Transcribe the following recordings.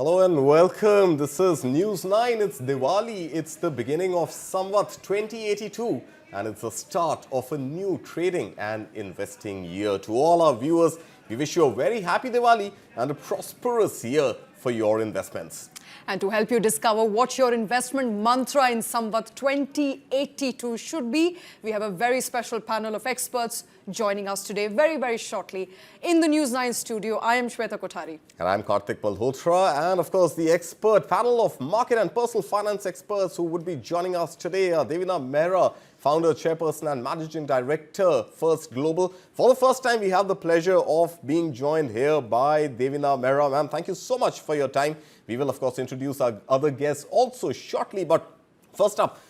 Hello and welcome. This is News 9. It's Diwali. It's the beginning of Samvat 2082 and it's the start of a new trading and investing year. To all our viewers, we wish you a very happy Diwali and a prosperous year for your investments. And to help you discover what your investment mantra in Samvat 2082 should be, we have a very special panel of experts joining us today very shortly. In the News 9 studio, I am Shweta Kothari. And I'm Karthik Malhotra. And of course, the expert panel of market and personal finance experts who would be joining us today are Devina Mehra, founder, chairperson and managing director, First Global. For the first time, we have the pleasure of being joined here by Devina Mehra. Ma'am, thank you so much for your time. We will, of course, introduce our other guests also shortly. But first up,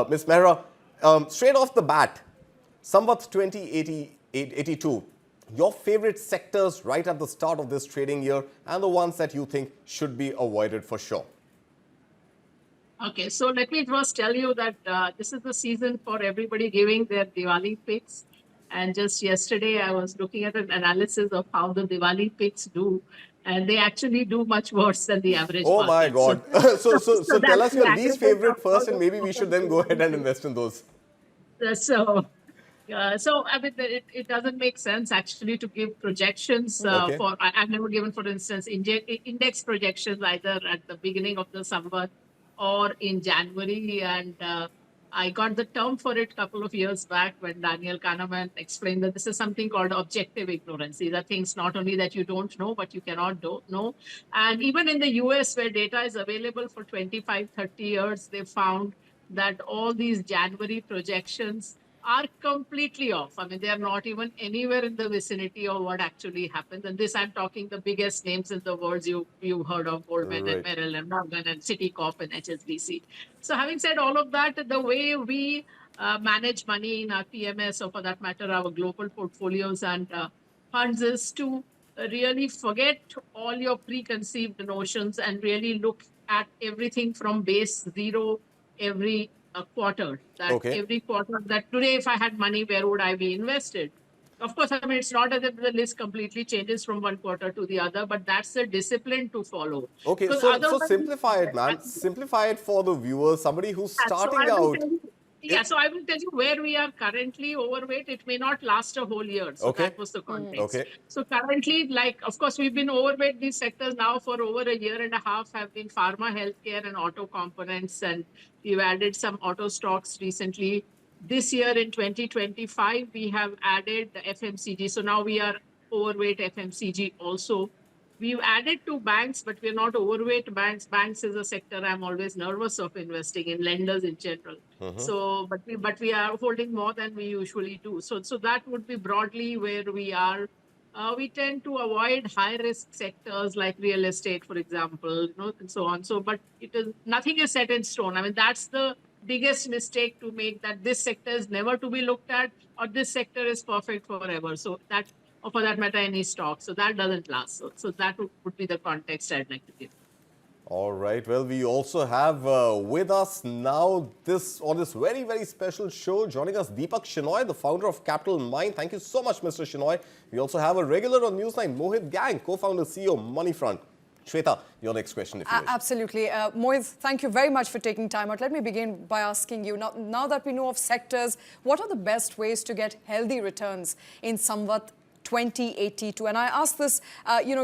Ms. Mehra, straight off the bat, Samvat 2082, your favorite sectors right at the start of this trading year and the ones that you think should be avoided for sure. Okay, so let me first tell you that this is the season for everybody giving their Diwali picks. And just yesterday, I was looking at an analysis of how the Diwali picks do. And they actually do much worse than the average Oh my God. So tell us your least favorite first and maybe we should then go ahead and invest in those. So I mean, it doesn't make sense actually to give projections for, I've never given, for instance, index projections either at the beginning of the summer or in January. And I got the term for it a couple of years back when Daniel Kahneman explained that this is something called objective ignorance. These are things not only that you don't know, but you cannot know. And even in the US, where data is available for 25, 30 years, they found that all these January projections are completely off. I mean, they are not even anywhere in the vicinity of what actually happens. And this, I'm talking the biggest names in the world you've heard of, Goldman and Merrill and Morgan and Citicorp and HSBC. So having said all of that, the way we manage money in our PMS, or for that matter, our global portfolios and funds, is to really forget all your preconceived notions and really look at everything from base zero every quarter. Every quarter, that today, if I had money, where would I be invested? Of course, I mean, it's not as if the list completely changes from one quarter to the other, but that's the discipline to follow. Okay, so simplify it, man. Simplify it for the viewers, somebody who's starting out. So I will tell you where we are currently overweight. It may not last a whole year. So that was the context. So currently, like, of course, we've been overweight these sectors now for over a year and a half, have been pharma, healthcare and auto components. And we've added some auto stocks recently. This year in 2025, we have added the FMCG. So now we are overweight FMCG also. We've added to banks, but we're not overweight banks. Banks is a sector I'm always nervous of investing in, lenders in general. So, but we are holding more than we usually do. So that would be broadly where we are. We tend to avoid high risk sectors like real estate, for example, and so on. So, but nothing is set in stone. I mean, that's the biggest mistake to make, that this sector is never to be looked at or this sector is perfect forever. So that, or for that matter, any stock. So that doesn't last. So that would be the context I'd like to give. All right. Well, we also have with us now on this very special show, joining us, Deepak Shenoy, the founder of Capital Mind. Thank you so much, Mr. Shenoy. We also have a regular on News9, Mohit Gang, co-founder, CEO, Moneyfront. Shweta, your next question, if you wish. Absolutely. Mohit, thank you very much for taking time out. Let me begin by asking you, now that we know of sectors, what are the best ways to get healthy returns in Samvat 2082? And I ask this,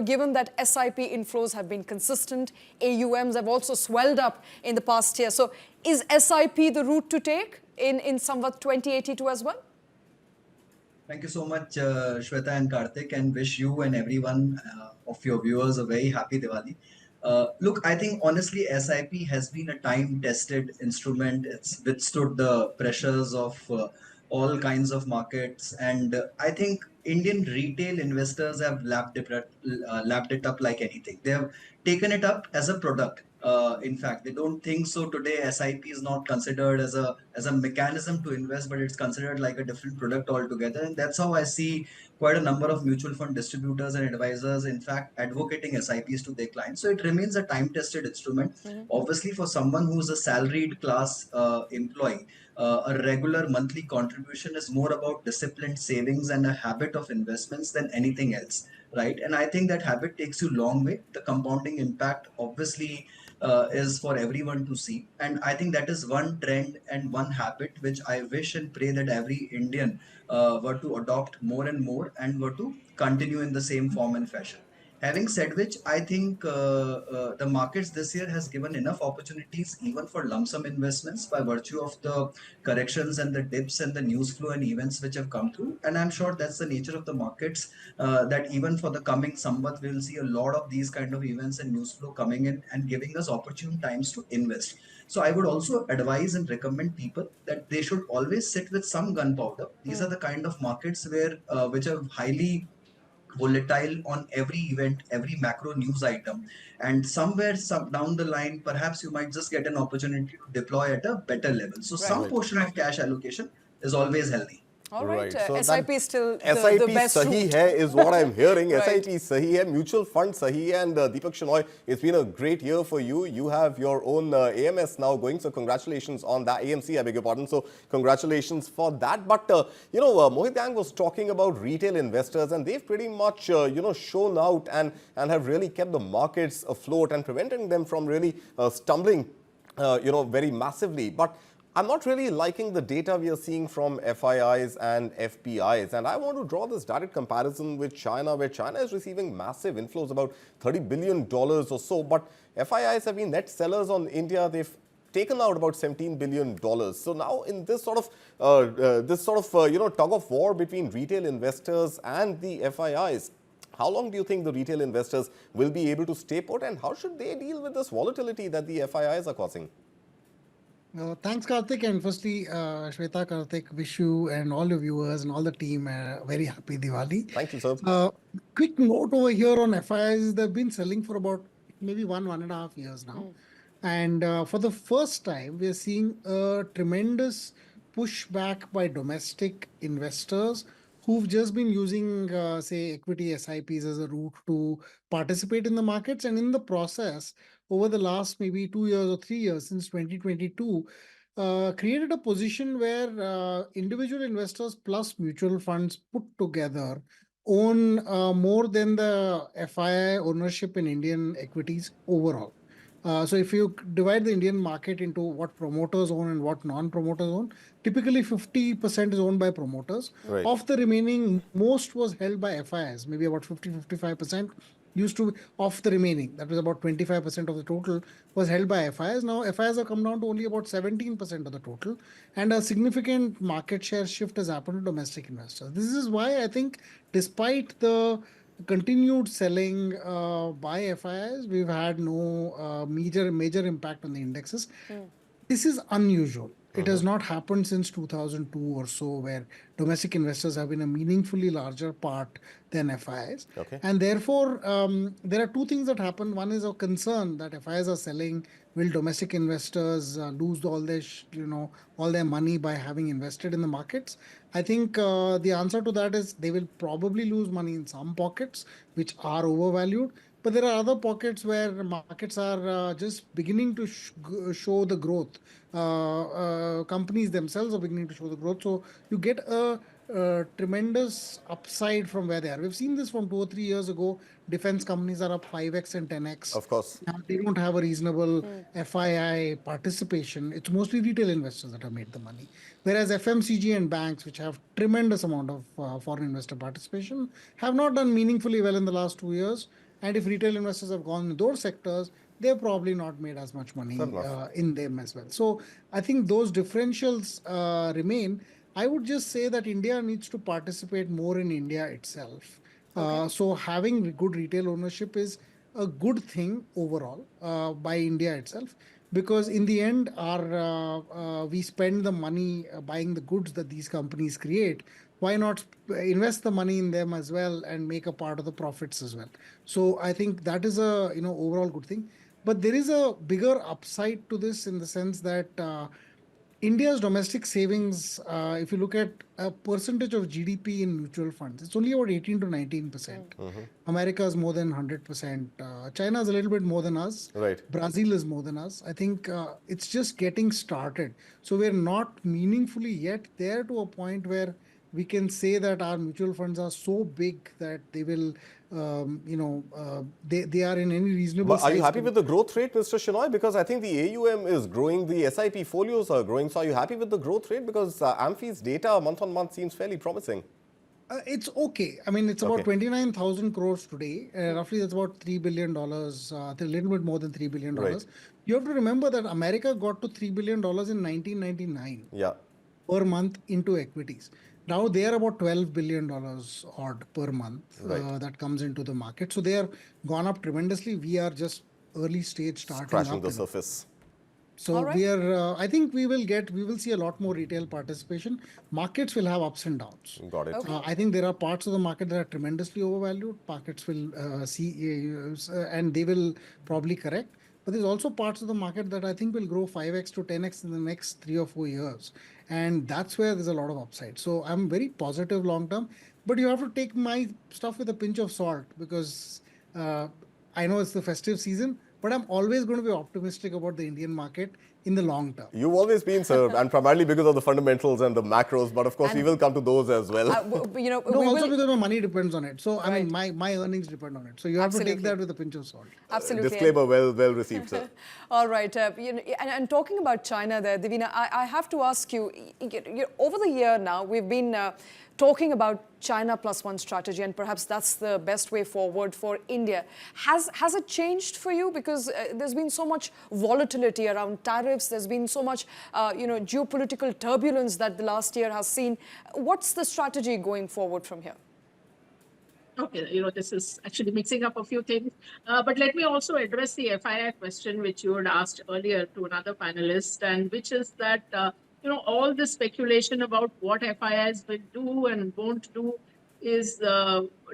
given that SIP inflows have been consistent, AUMs have also swelled up in the past year. So is SIP the route to take in Samvat 2082 as well? Thank you so much, Shweta and Karthik, and wish you and everyone of your viewers a very happy Diwali. Look, I think honestly, SIP has been a time-tested instrument. It's withstood the pressures of all kinds of markets, and I think Indian retail investors have lapped it up like anything. They have taken it up as a product. In fact, they don't think so today. SIP is not considered as a mechanism to invest, but it's considered like a different product altogether. And that's how I see quite a number of mutual fund distributors and advisors, in fact, advocating SIPs to their clients. So it remains a time-tested instrument. Obviously, for someone who's a salaried class employee, a regular monthly contribution is more about disciplined savings and a habit of investments than anything else, right? And I think that habit takes you long way. The compounding impact obviously is for everyone to see, and I think that is one trend and one habit which I wish and pray that every Indian were to adopt more and more and were to continue in the same form and fashion. Having said which, I think the markets this year has given enough opportunities even for lump sum investments by virtue of the corrections and the dips and the news flow and events which have come through. And I'm sure that's the nature of the markets, that even for the coming Samvat, we'll see a lot of these kind of events and news flow coming in and giving us opportune times to invest. So I would also advise and recommend people that they should always sit with some gunpowder. These are the kind of markets where which are highly volatile on every event, every macro news item, and somewhere some down the line, perhaps you might just get an opportunity to deploy at a better level. So some Right. portion of cash allocation is always healthy. All right. So SIP is still SIP the best sahi route. hai is what I'm hearing. Right. SIP sahi hai, mutual fund sahi hai. And Deepak Shenoy, it's been a great year for you. You have your own AMS now going, so congratulations on that. AMC, I beg your pardon. So congratulations for that. But Mohit Gang was talking about retail investors, and they've pretty much shown out and have really kept the markets afloat and preventing them from really stumbling very massively. But I'm not really liking the data we are seeing from FIIs and FPIs. And I want to draw this direct comparison with China, where China is receiving massive inflows, about $30 billion or so. But FIIs have been net sellers on India. They've taken out about $17 billion. So now in this sort of tug of war between retail investors and the FIIs, how long do you think the retail investors will be able to stay put, and how should they deal with this volatility that the FIIs are causing? Thanks, Karthik. And firstly, Shweta, Karthik, wish you and all your viewers and all the team a very happy Diwali. Thank you, sir. Quick note over here on FIIs, they've been selling for about maybe 1.5 years now. And for the first time, we're seeing a tremendous pushback by domestic investors who've just been using, say, equity SIPs as a route to participate in the markets. And in the process, over the last maybe 2 years or 3 years, since 2022, created a position where individual investors plus mutual funds put together own more than the FII ownership in Indian equities overall. So if you divide the Indian market into what promoters own and what non-promoters own, typically 50% is owned by promoters. Right. Of the remaining, most was held by FIIs, maybe about 50-55% used to of the remaining. That was about 25% of the total was held by FIIs. Now FIIs have come down to only about 17% of the total, and a significant market share shift has happened to domestic investors. This is why I think despite the continued selling by FIIs, we've had no major impact on the indexes. This is unusual. It has not happened since 2002 or so, where domestic investors have been a meaningfully larger part than FIIs. Okay. And therefore, there are two things that happen. One is a concern that FIIs are selling. Will domestic investors lose all their money by having invested in the markets? I think the answer to that is they will probably lose money in some pockets, which are overvalued. But there are other pockets where markets are just beginning to show the growth. Companies themselves are beginning to show the growth. So you get a tremendous upside from where they are. We've seen this from 2 or 3 years ago. Defense companies are up 5x and 10x. Of course. Now, they don't have a reasonable FII participation. It's mostly retail investors that have made the money. Whereas FMCG and banks, which have tremendous amount of foreign investor participation, have not done meaningfully well in the last 2 years. And if retail investors have gone in those sectors, they've probably not made as much money in them as well. So I think those differentials remain. I would just say that India needs to participate more in India itself. So having good retail ownership is a good thing overall by India itself, because in the end, we spend the money buying the goods that these companies create. Why not invest the money in them as well and make a part of the profits as well? So I think that is a overall good thing. But there is a bigger upside to this in the sense that India's domestic savings, if you look at a percentage of GDP in mutual funds, it's only about 18 to 19%. America is more than 100%. China is a little bit more than us. Right. Brazil is more than us. I think it's just getting started. So we're not meaningfully yet there to a point where we can say that our mutual funds are so big that they will, they are in any reasonable But are you size happy with the growth rate, Mr. Shenoy? Because I think the AUM is growing, the SIP folios are growing. So are you happy with the growth rate? Because AMFI's data month on month seems fairly promising. It's okay. I mean, it's about 29,000 crores today. Roughly, that's about $3 billion, a little bit more than $3 billion. Right. You have to remember that America got to $3 billion in 1999 Yeah. per month into equities. Now they are about $12 billion odd per month that comes into the market. So they are gone up tremendously. We are just early stage starting Scratching up. the surface. So we are, I think we will see a lot more retail participation. Markets will have ups and downs. Got it. Okay. I think there are parts of the market that are tremendously overvalued. Markets will and they will probably correct. But there's also parts of the market that I think will grow 5x to 10x in the next 3 or 4 years. And that's where there's a lot of upside. So I'm very positive long term. But you have to take my stuff with a pinch of salt because I know it's the festive season, but I'm always going to be optimistic about the Indian market in the long term. You've always been, sir, and primarily because of the fundamentals and the macros, but of course we will come to those as well. Also because my money depends on it. So, I mean, my earnings depend on it. So you have to take that with a pinch of salt. Absolutely. Disclaimer well received, sir. All right. And talking about China there, Devina, I have to ask you, over the year now, we've been talking about China plus one strategy, and perhaps that's the best way forward for India. Has it changed for you? Because there's been so much volatility around tariffs. There's been so much, geopolitical turbulence that the last year has seen. What's the strategy going forward from here? Okay, this is actually mixing up a few things. But let me also address the FII question, which you had asked earlier to another panelist, and which is that, all the speculation about what FIIs will do and won't do is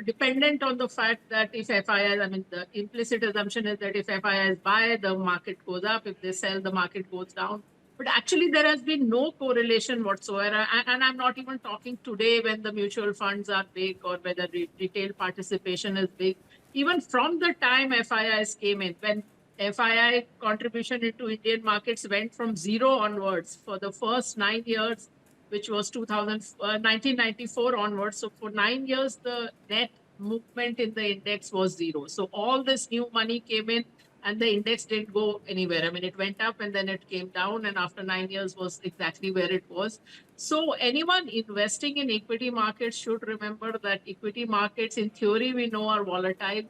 dependent on the fact that if FIIs, I mean, the implicit assumption is that if FIIs buy, the market goes up. If they sell, the market goes down. But actually, there has been no correlation whatsoever. And I'm not even talking today when the mutual funds are big or whether retail participation is big. Even from the time FIIs came in, when FII contribution into Indian markets went from zero onwards for the first 9 years, which was 1994 onwards. So for 9 years, the net movement in the index was zero. So all this new money came in and the index didn't go anywhere. I mean, it went up and then it came down, and after 9 years was exactly where it was. So anyone investing in equity markets should remember that equity markets, in theory, we know are volatile.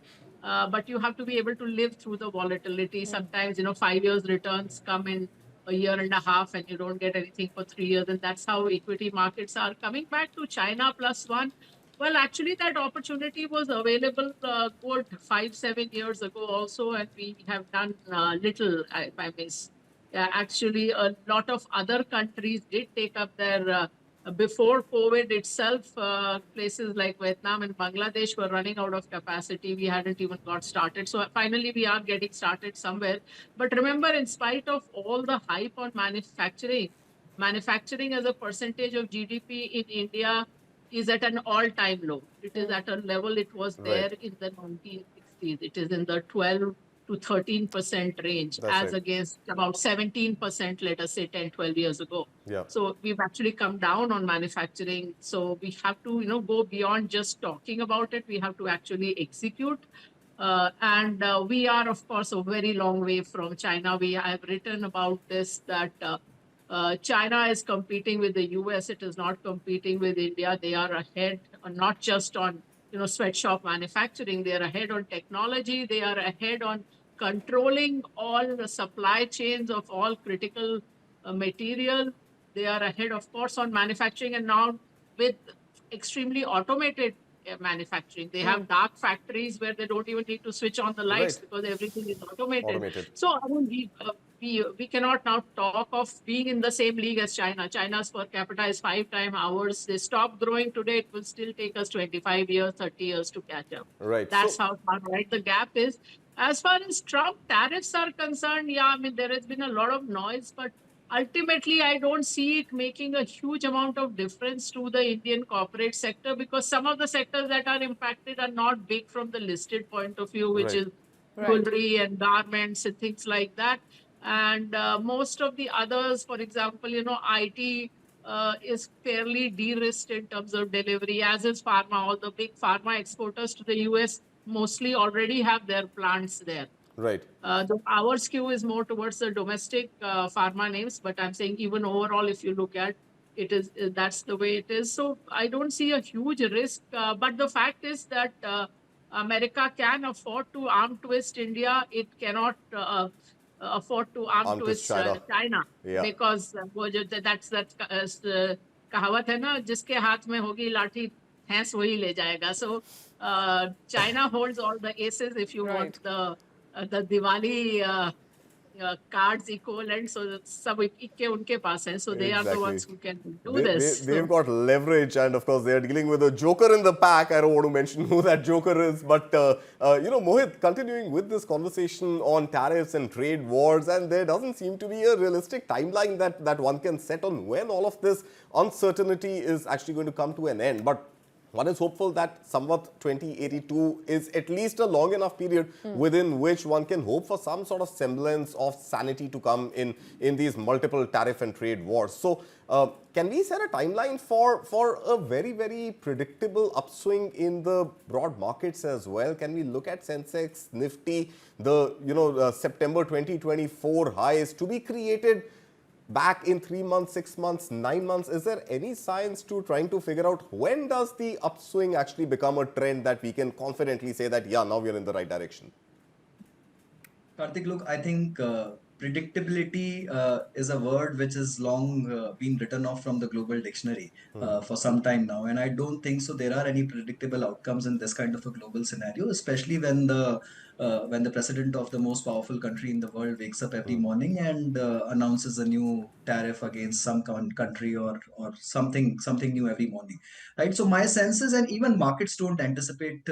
But you have to be able to live through the volatility. Sometimes, 5 years returns come in a year and a half and you don't get anything for 3 years. And that's how equity markets are. Coming back to China plus one, well, actually, that opportunity was available good 5-7 years ago also, and we have done little, if I miss. Actually, a lot of other countries did take up their, before COVID itself, places like Vietnam and Bangladesh were running out of capacity. We hadn't even got started. So finally, we are getting started somewhere. But remember, in spite of all the hype on manufacturing as a percentage of GDP in India is at an all-time low. It is at a level it was there in the 1960s. It is in the 12 to 13% range. That's against about 17%, let us say 10, 12 years ago. Yeah. So we've actually come down on manufacturing. So we have to, go beyond just talking about it. We have to actually execute. And we are, of course, a very long way from China. We have written about this, that China is competing with the US. It is not competing with India. They are ahead, not just on sweatshop manufacturing. They are ahead on technology. They are ahead on controlling all the supply chains of all critical material. They are ahead, of course, on manufacturing, and now with extremely automated manufacturing. They have dark factories where they don't even need to switch on the lights because everything is automated. So I mean, we cannot now talk of being in the same league as China. China's per capita is 5 times ours. They stop growing today. It will still take us 25 years, 30 years to catch up. Right. That's how far the gap is. As far as Trump tariffs are concerned, yeah, I mean, there has been a lot of noise, but ultimately, I don't see it making a huge amount of difference to the Indian corporate sector, because some of the sectors that are impacted are not big from the listed point of view, which Right. is jewelry and garments and things like that. And most of the others, for example, IT is fairly de-risked in terms of delivery, as is pharma. All the big pharma exporters to the US mostly already have their plants there. Right. Our skew is more towards the domestic pharma names, but I'm saying even overall, if you look at it, is that's the way it is. So I don't see a huge risk. But the fact is that America can afford to arm twist India. It cannot afford to arm Arm-twist twist China. China, Yeah. because that's कहावत है ना, जिसके हाथ में होगी लाठी भैंस वही ले जाएगा. So China holds all the aces, if you want the Diwali cards equivalent. So सब इक्के उनके पास है. So they are the ones who can do this. They've got leverage, and of course they are dealing with a joker in the pack. I don't want to mention who that joker is, but Mohit, continuing with this conversation on tariffs and trade wars, and there doesn't seem to be a realistic timeline that one can set on when all of this uncertainty is actually going to come to an end. But one is hopeful that Samvat 2082 is at least a long enough period within which one can hope for some sort of semblance of sanity to come in these multiple tariff and trade wars. So can we set a timeline for a very, very predictable upswing in the broad markets as well? Can we look at Sensex, Nifty, the September 2024 highs to be created back in 3 months, 6 months, 9 months? Is there any science to trying to figure out when does the upswing actually become a trend that we can confidently say that, yeah, now we're in the right direction? Karthik, look, I think predictability is a word which has long been written off from the global dictionary for some time now. And I don't think so there are any predictable outcomes in this kind of a global scenario, especially when the president of the most powerful country in the world wakes up every morning and announces a new tariff against some country or something new every morning, right? So my sense is, and even markets don't anticipate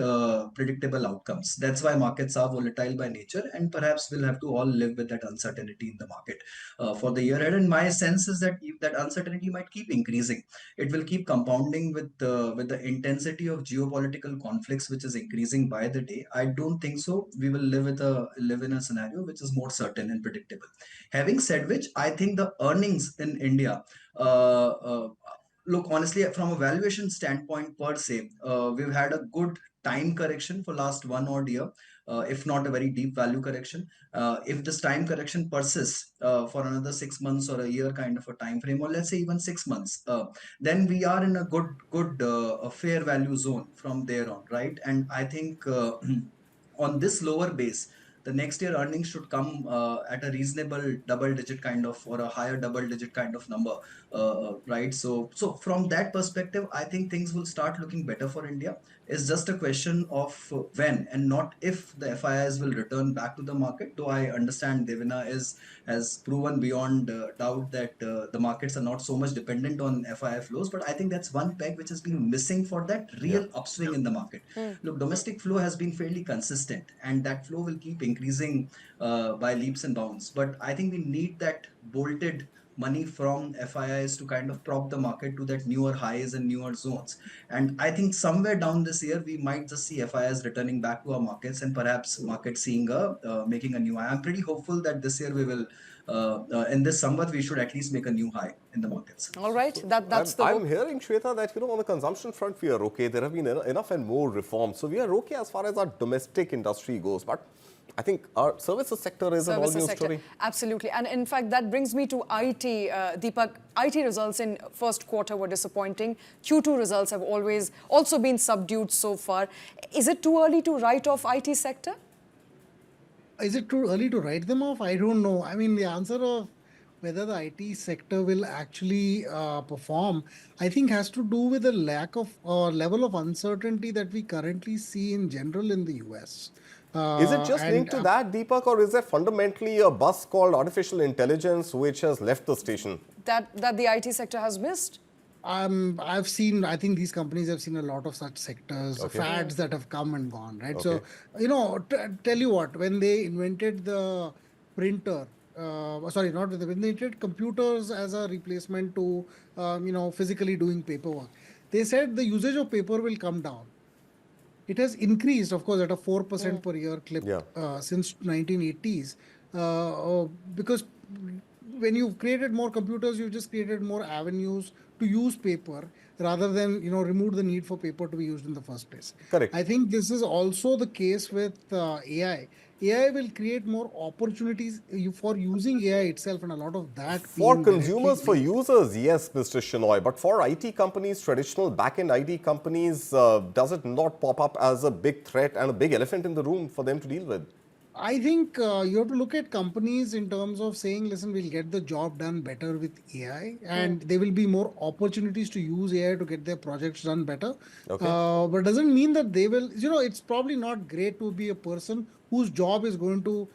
predictable outcomes. That's why markets are volatile by nature, and perhaps we'll have to all live with that uncertainty in the market for the year ahead. And my sense is that that uncertainty might keep increasing. It will keep compounding with the intensity of geopolitical conflicts, which is increasing by the day. I don't think so we will live in a scenario which is more certain and predictable. Having said which, I think the earnings in India, look, honestly, from a valuation standpoint per se, we've had a good time correction for last 1 odd year, if not a very deep value correction. If this time correction persists for another 6 months or a year kind of a time frame, or let's say even 6 months, then we are in a good a fair value zone from there on, right? And I think on this lower base, the next year earnings should come at a reasonable double digit kind of, or a higher double digit kind of number, right? So from that perspective, I think things will start looking better for India. It's just a question of when and not if the FIIs will return back to the market. Though I understand Devina has proven beyond doubt that the markets are not so much dependent on FII flows, but I think that's one peg which has been missing for that real upswing in the market. Look, domestic flow has been fairly consistent, and that flow will keep increasing by leaps and bounds. But I think we need that bolted money from FIIs to kind of prop the market to that newer highs and newer zones. And I think somewhere down this year, we might just see FIIs returning back to our markets, and perhaps markets seeing making a new high. I'm pretty hopeful that this year we will, in this summer, we should at least make a new high in the markets. All right, that's the hope. I'm hearing, Shweta, that on the consumption front we are okay. There have been enough and more reforms, so we are okay as far as our domestic industry goes. But I think our services sector is an all-new story. Absolutely. And in fact, that brings me to IT. Deepak, IT results in first quarter were disappointing. Q2 results have also been subdued so far. Is it too early to write off IT sector? Is it too early to write them off? I don't know. I mean, the answer of whether the IT sector will actually perform, I think has to do with the lack of level of uncertainty that we currently see in general in the US. Is it just linked to that, Deepak, or is there fundamentally a bus called artificial intelligence which has left the station? That the IT sector has missed? I've seen, I think these companies have seen a lot of such sectors, fads that have come and gone, right? So, tell you what, when they invented the printer, sorry, not with the, when they treated computers as a replacement to, physically doing paperwork, they said the usage of paper will come down. It has increased, of course, at a 4% per year clip since 1980s, because when you've created more computers, you've just created more avenues to use paper rather than, remove the need for paper to be used in the first place. Correct. I think this is also the case with AI. AI will create more opportunities for using AI itself, and a lot of that For being consumers, for directly users, yes, Mr. Shenoy. But for IT companies, traditional back-end IT companies, does it not pop up as a big threat and a big elephant in the room for them to deal with? I think you have to look at companies in terms of saying, listen, we'll get the job done better with AI, and there will be more opportunities to use AI to get their projects done better. Okay. But doesn't mean that they will, it's probably not great to be a person whose job is going to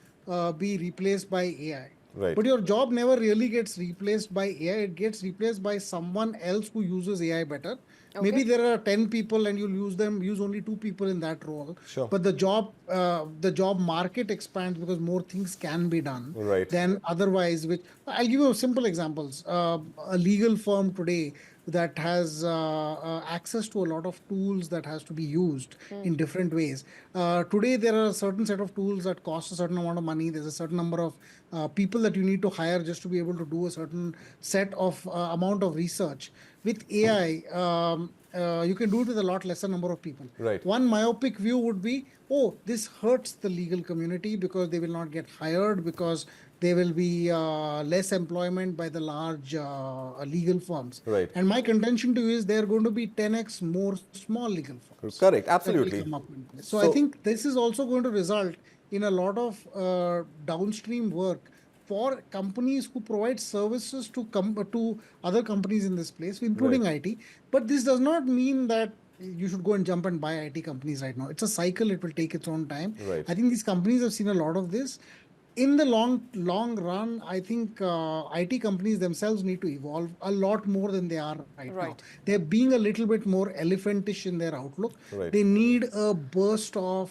be replaced by AI. Right. But your job never really gets replaced by AI. It gets replaced by someone else who uses AI better. Okay. Maybe there are 10 people and you'll use only 2 people in that role. Sure. But the job market expands because more things can be done than otherwise. Which I'll give you simple examples. A legal firm today that has access to a lot of tools that has to be used in different ways. Today, there are a certain set of tools that cost a certain amount of money. There's a certain number of people that you need to hire just to be able to do a certain set of amount of research. With AI, you can do it with a lot lesser number of people. Right. One myopic view would be, this hurts the legal community because they will not get hired, because there will be less employment by the large legal firms. Right. And my contention to you is there are going to be 10x more small legal firms. Correct, absolutely. So I think this is also going to result in a lot of downstream work for companies who provide services to other companies in this place, including IT. But this does not mean that you should go and jump and buy IT companies right now. It's a cycle. It will take its own time. Right. I think these companies have seen a lot of this. In the long run, I think IT companies themselves need to evolve a lot more than they are right now. They're being a little bit more elephantish in their outlook. Right. They need a burst of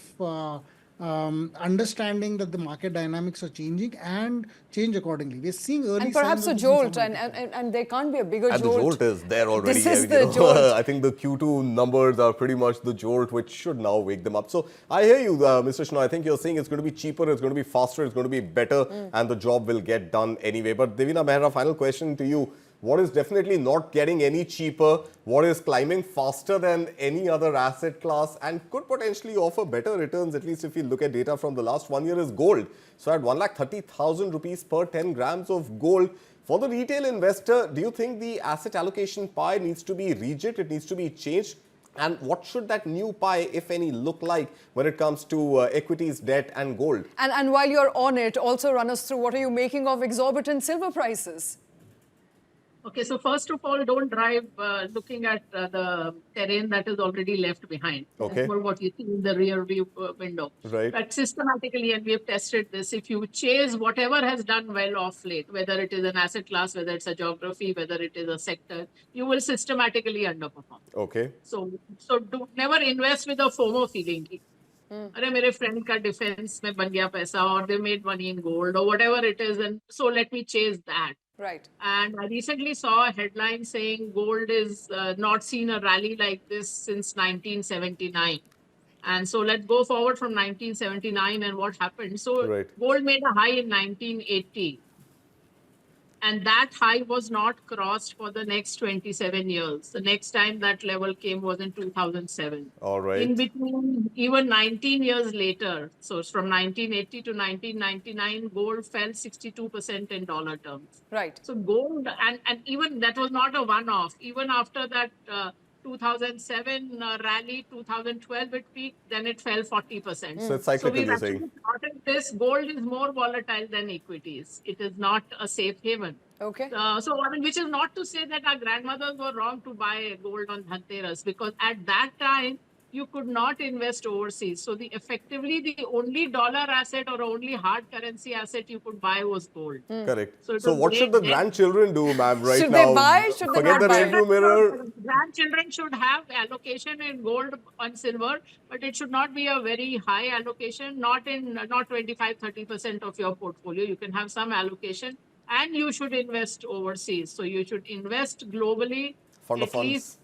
understanding that the market dynamics are changing and change accordingly. We're seeing early and perhaps signs a jolt, and there can't be a bigger and jolt. The jolt is there already. This is the jolt. I think the Q2 numbers are pretty much the jolt which should now wake them up. So I hear you, Mr. Shenoy. I think you're saying it's going to be cheaper, it's going to be faster, it's going to be better, and the job will get done anyway. But Devina Mehra, final question to you. What is definitely not getting any cheaper? What is climbing faster than any other asset class and could potentially offer better returns, at least if you look at data from the last 1 year, is gold. So at 1,30,000 rupees per 10 grams of gold. For the retail investor, do you think the asset allocation pie needs to be rejig? It needs to be changed? And what should that new pie, if any, look like when it comes to equities, debt and gold? And while you're on it, also run us through what are you making of exorbitant silver prices? Okay, so first of all, don't drive looking at the terrain that is already left behind. Okay. That's more what you see in the rear view window. Right. But systematically, and we have tested this, if you chase whatever has done well off late, whether it is an asset class, whether it's a geography, whether it is a sector, you will systematically underperform. Okay. So do never invest with a FOMO feeling. अरे मेरे friend का defense में बन गया पैसा, or they made money in gold, or whatever it is, and so let me chase that. Right. And I recently saw a headline saying gold is not seen a rally like this since 1979. And so let's go forward from 1979 and what happened. So gold made a high in 1980. And that high was not crossed for the next 27 years. The next time that level came was in 2007. All right. In between, even 19 years later, so from 1980 to 1999, gold fell 62% in dollar terms. Right. So gold, and even that was not a one-off. Even after that 2007 rally, 2012 it peaked, then it fell 40%. So it's cyclical, we've you're saying. actually plotted this. Gold is more volatile than equities. It is not a safe haven. Okay. So I mean, which is not to say that our grandmothers were wrong to buy gold on Dhanteras, because at that time, you could not invest overseas. So effectively the only dollar asset or only hard currency asset you could buy was gold. Correct. So it So was what should great the then. grandchildren do, ma'am, right Should now? they buy? Should they Forget not the buy? rearview mirror. Grandchildren should have allocation in gold and silver, but it should not be a very high allocation, not 25-30% of your portfolio. You can have some allocation, and you should invest overseas. So you should invest globally, Fund of at funds.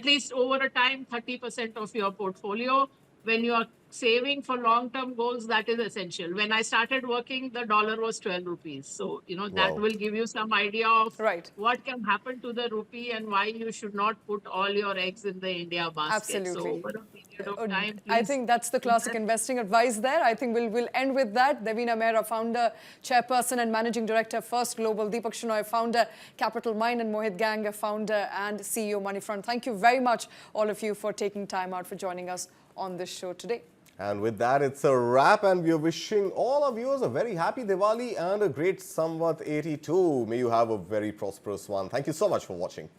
least over a time, 30% of your portfolio. When you are saving for long-term goals, that is essential. When I started working, the dollar was 12 rupees. So, that Wow. will give you some idea of Right. what can happen to the rupee and why you should not put all your eggs in the India basket. So Absolutely. over a period of time, I please. think that's the classic investing advice there. I think we'll end with that. Devina Mehra, founder, chairperson and managing director, First Global. Deepak Shenoy, founder, Capital Mind, and Mohit Gang, founder and CEO, Moneyfront. Thank you very much, all of you, for taking time out for joining us on this show today. And with that, it's a wrap, and we are wishing all our viewers a very happy Diwali and a great Samvat 82. May you have a very prosperous one. Thank you so much for watching.